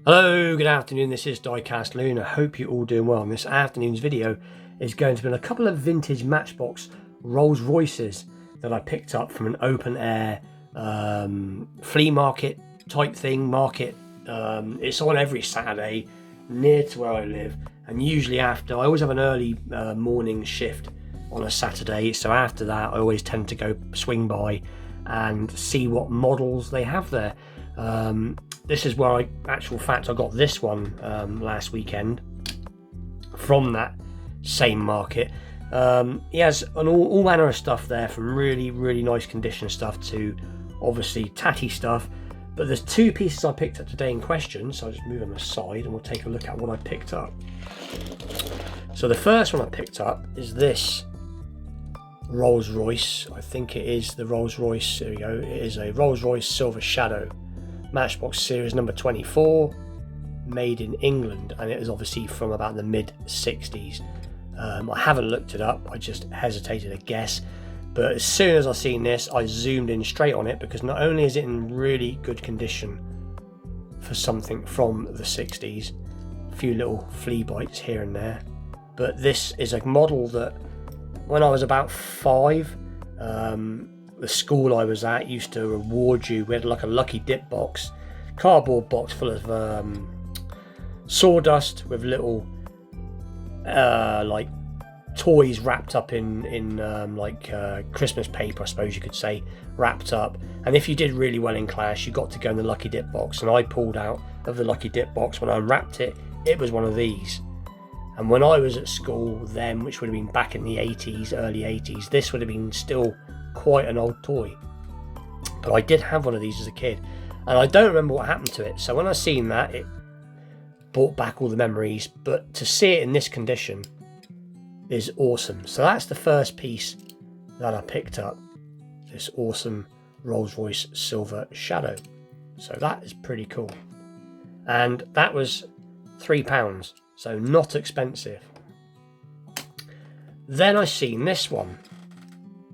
Hello, good afternoon, this is Diecast Loon. I hope you're all doing well. And this afternoon's video is going to be on a couple of vintage Matchbox Rolls-Royces that I picked up from an open air flea market type thing. It's on every Saturday near to where I live, and usually after, I always have an early morning shift on a Saturday, so after that I always tend to go swing by and see what models they have there. This is where I got this one last weekend from that same market. He has all manner of stuff there, from really nice condition stuff to obviously tatty stuff. But there's two pieces I picked up today in question, so I'll just move them aside and we'll take a look at what I picked up. So the first one I picked up is this Rolls-Royce. I think it is the Rolls-Royce, there we go, it is a Rolls-Royce Silver Shadow. Matchbox series number 24, made in England, and it was obviously from about the mid 60s. I haven't looked it up, I just hesitated to guess, but as soon as I seen this I zoomed in straight on it, because not only is it in really good condition for something from the 60s, a few little flea bites here and there, but this is a model that when I was about 5, the school I was at used to reward you. We had like a lucky dip box, cardboard box full of sawdust with little like toys wrapped up in Christmas paper, I suppose you could say, wrapped up. And if you did really well in class, you got to go in the lucky dip box. And I pulled out of the lucky dip box, when I unwrapped it, it was one of these. And when I was at school then, which would have been back in the 80s, early 80s, this would have been still quite an old toy. But I did have one of these as a kid, and I don't remember what happened to it. So when I seen that, it brought back all the memories. But to see it in this condition is awesome. So that's the first piece that I picked up, this awesome Rolls-Royce Silver Shadow. So that is pretty cool, and that was £3, so not expensive. Then I seen this one.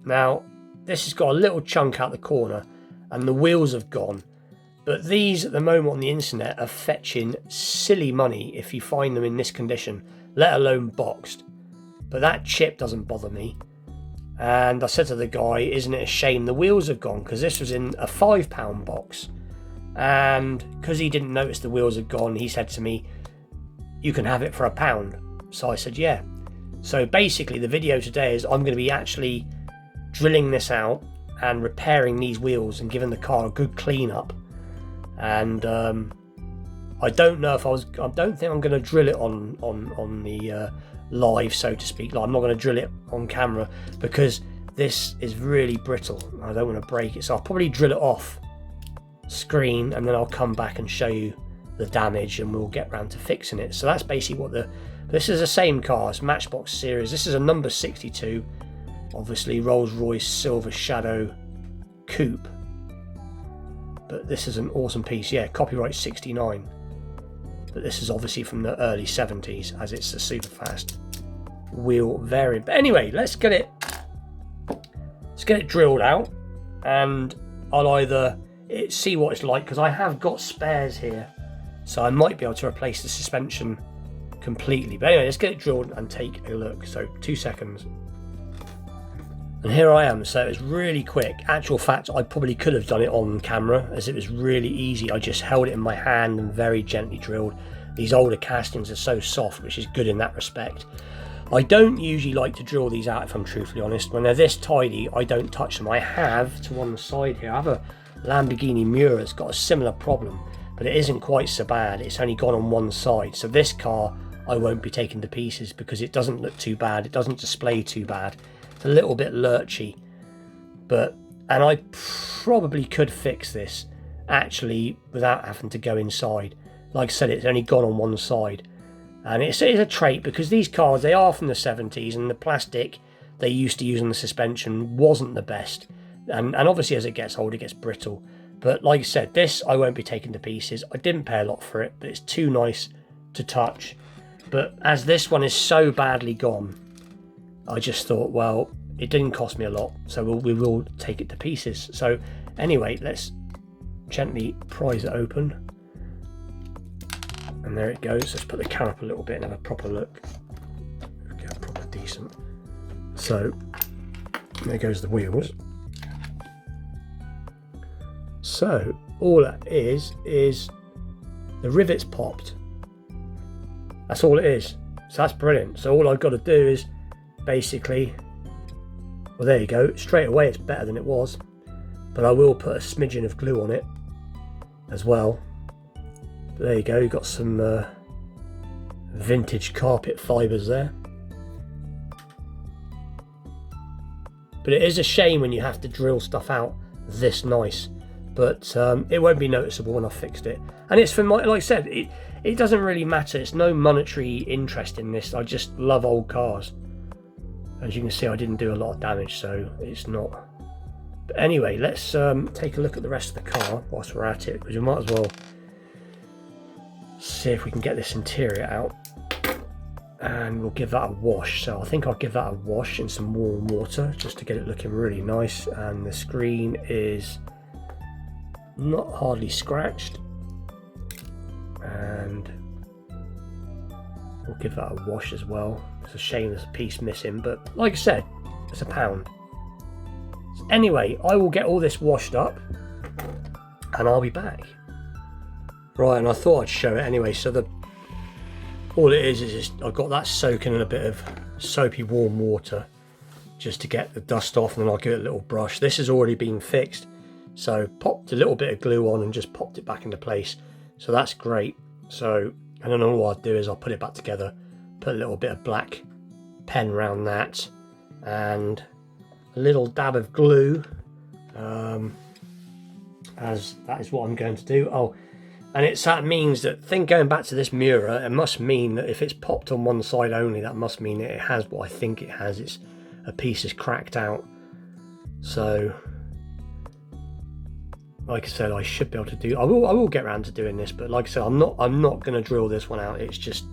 Now this has got a little chunk out the corner and the wheels have gone, but these at the moment on the internet are fetching silly money if you find them in this condition, let alone boxed. But that chip doesn't bother me, and I said to the guy, isn't it a shame the wheels have gone, because this was in a £5 box, and because he didn't notice the wheels had gone, he said to me, you can have it for £1. So I said yeah. So basically the video today is I'm going to be actually drilling this out and repairing these wheels and giving the car a good clean up. And I don't know if I don't think I'm going to drill it on the live, so to speak. Like, I'm not going to drill it on camera because this is really brittle. I don't want to break it, so I'll probably drill it off screen and then I'll come back and show you the damage and we'll get round to fixing it. So that's basically what this is the same car, it's Matchbox series. This is a number 62. Obviously Rolls-Royce Silver Shadow Coupe, but this is an awesome piece. Yeah, copyright 69, but this is obviously from the early 70s, as it's a super fast wheel variant. But anyway, let's get it drilled out, and I'll either see what it's like, because I have got spares here, so I might be able to replace the suspension completely. But anyway, let's get it drilled and take a look. So 2 seconds. And here I am. So it's really quick. Actual fact, I probably could have done it on camera, as it was really easy. I just held it in my hand and very gently drilled. These older castings are so soft, which is good in that respect. I don't usually like to drill these out, if I'm truthfully honest. When they're this tidy, I don't touch them. I have to one side here, I have a Lamborghini Miura that's got a similar problem, but it isn't quite so bad. It's only gone on one side. So this car I won't be taking to pieces because it doesn't look too bad. It doesn't display too bad. A little bit lurchy, and I probably could fix this actually without having to go inside. Like I said, it's only gone on one side, and it's a trait, because these cars, they are from the 70s, and the plastic they used to use on the suspension wasn't the best, and obviously as it gets older it gets brittle. But like I said, this I won't be taking to pieces. I didn't pay a lot for it, but it's too nice to touch. But as this one is so badly gone, I just thought, well, it didn't cost me a lot, so we will take it to pieces. So anyway, let's gently prise it open. And there it goes. Let's put the can up a little bit and have a proper look. Get proper decent. So there goes the wheels. So all that is the rivets popped. That's all it is. So that's brilliant. So all I've got to do is basically, well, there you go. Straight away it's better than it was, but I will put a smidgen of glue on it as well. But there you go. You've got some vintage carpet fibres there. But it is a shame when you have to drill stuff out this nice. But it won't be noticeable when I've fixed it. And it's for my, like I said, it doesn't really matter. It's no monetary interest in this. I just love old cars. As you can see, I didn't do a lot of damage, so it's not. But anyway, let's take a look at the rest of the car whilst we're at it, because we might as well see if we can get this interior out. And we'll give that a wash. So I think I'll give that a wash in some warm water just to get it looking really nice. And the screen is not hardly scratched, and we'll give that a wash as well. It's a shame there's a piece missing, but like I said, it's £1. So anyway, I will get all this washed up and I'll be back. Right, and I thought I'd show it anyway. So all it is I've got that soaking in a bit of soapy warm water just to get the dust off, and then I'll give it a little brush. This has already been fixed. So popped a little bit of glue on and just popped it back into place. So that's great. So, and then all I'll do is I'll put it back together, put a little bit of black pen around that, and a little dab of glue, as that is what I'm going to do. Oh, and that means that going back to this mirror, it must mean that if it's popped on one side only, that must mean that it has what I think it has. It's a piece is cracked out. So like I said, I should be able to do. I will get around to doing this, but like I said, I'm not going to drill this one out. It's just,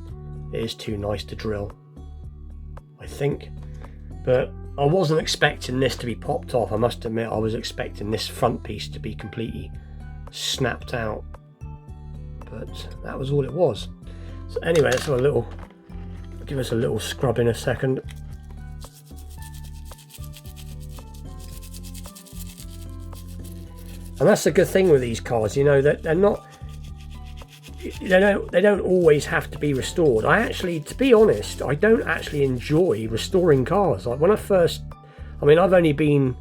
it is too nice to drill, I think. But I wasn't expecting this to be popped off. I must admit, I was expecting this front piece to be completely snapped out, but that was all it was. So anyway, let's have give us a little scrub in a second. And that's the good thing with these cars, you know, that they don't always have to be restored. To be honest, I don't actually enjoy restoring cars. Like when I've only been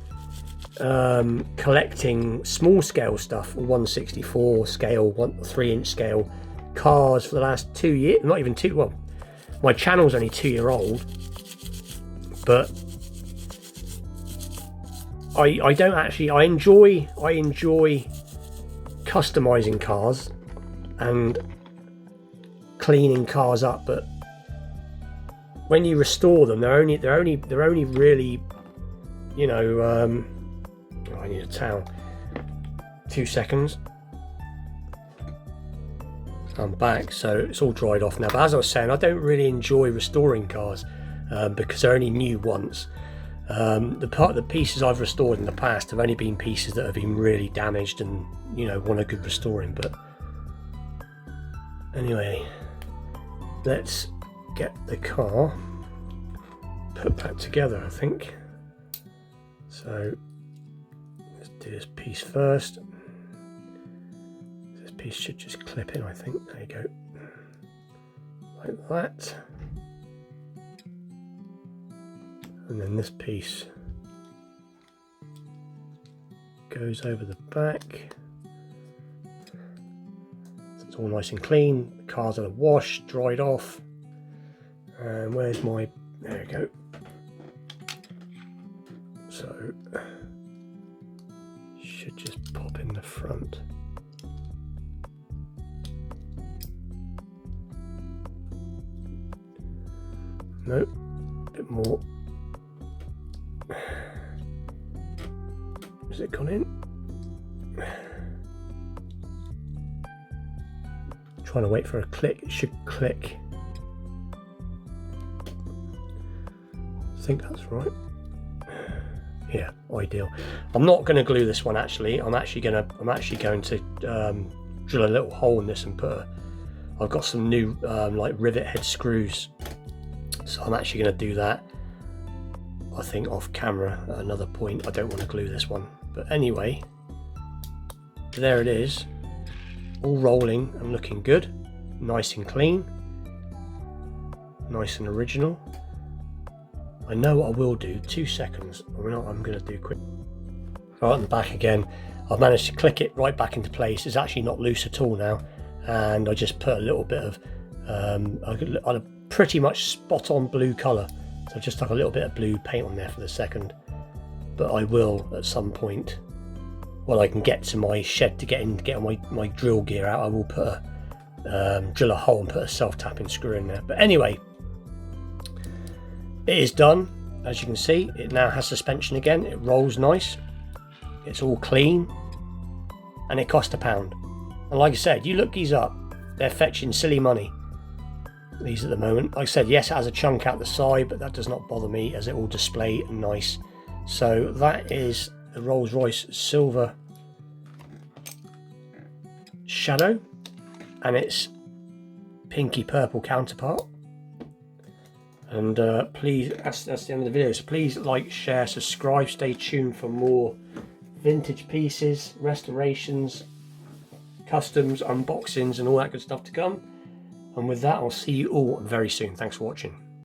collecting small scale stuff, 1/64 scale, 3-inch scale cars for the last 2 years. Not even two. Well, my channel's only 2-year-old, but I don't actually. I enjoy customizing cars and cleaning cars up, but when you restore them, they're only really, you know. I need a towel. 2 seconds. I'm back, so it's all dried off now. But as I was saying, I don't really enjoy restoring cars because they're only new once. The pieces I've restored in the past have only been pieces that have been really damaged and, you know, want a good restoring. But anyway, let's get the car put back together, I think. So let's do this piece first. This piece should just clip in, I think. There you go, like that. And then this piece goes over the back. So it's all nice and clean. The car's had a wash, dried off. And where's my, there we go. So should just pop in the front. Nope, a bit more. Has it gone in? Trying to wait for a click. It should click. I think that's right. Yeah, ideal. I'm not going to glue this one actually. I'm actually going to drill a little hole in this and put I've got some new like rivet head screws, so I'm actually going to do that, I think, off camera at another point. I don't want to glue this one, but anyway, there it is, all rolling and looking good, nice and clean, nice and original. I know what I will do, 2 seconds, or not, I'm going to do quick. Right on the back again, I've managed to click it right back into place. It's actually not loose at all now, and I just put a little bit of a pretty much spot on blue colour, so I just stuck a little bit of blue paint on there for the second. But I will at some point, when I can get to my shed to get my drill gear out, I will put drill a hole and put a self-tapping screw in there. But anyway, it is done. As you can see, it now has suspension again. It rolls nice, it's all clean, and it cost £1. And like I said, you look these up, they're fetching silly money, these at the moment. Like I said, yes, it has a chunk out the side, but that does not bother me, as it will display nice. So that is the Rolls-Royce Silver Shadow and its pinky purple counterpart. And please, that's the end of the video, so please like, share, subscribe, stay tuned for more vintage pieces, restorations, customs, unboxings and all that good stuff to come. And with that, I'll see you all very soon. Thanks for watching.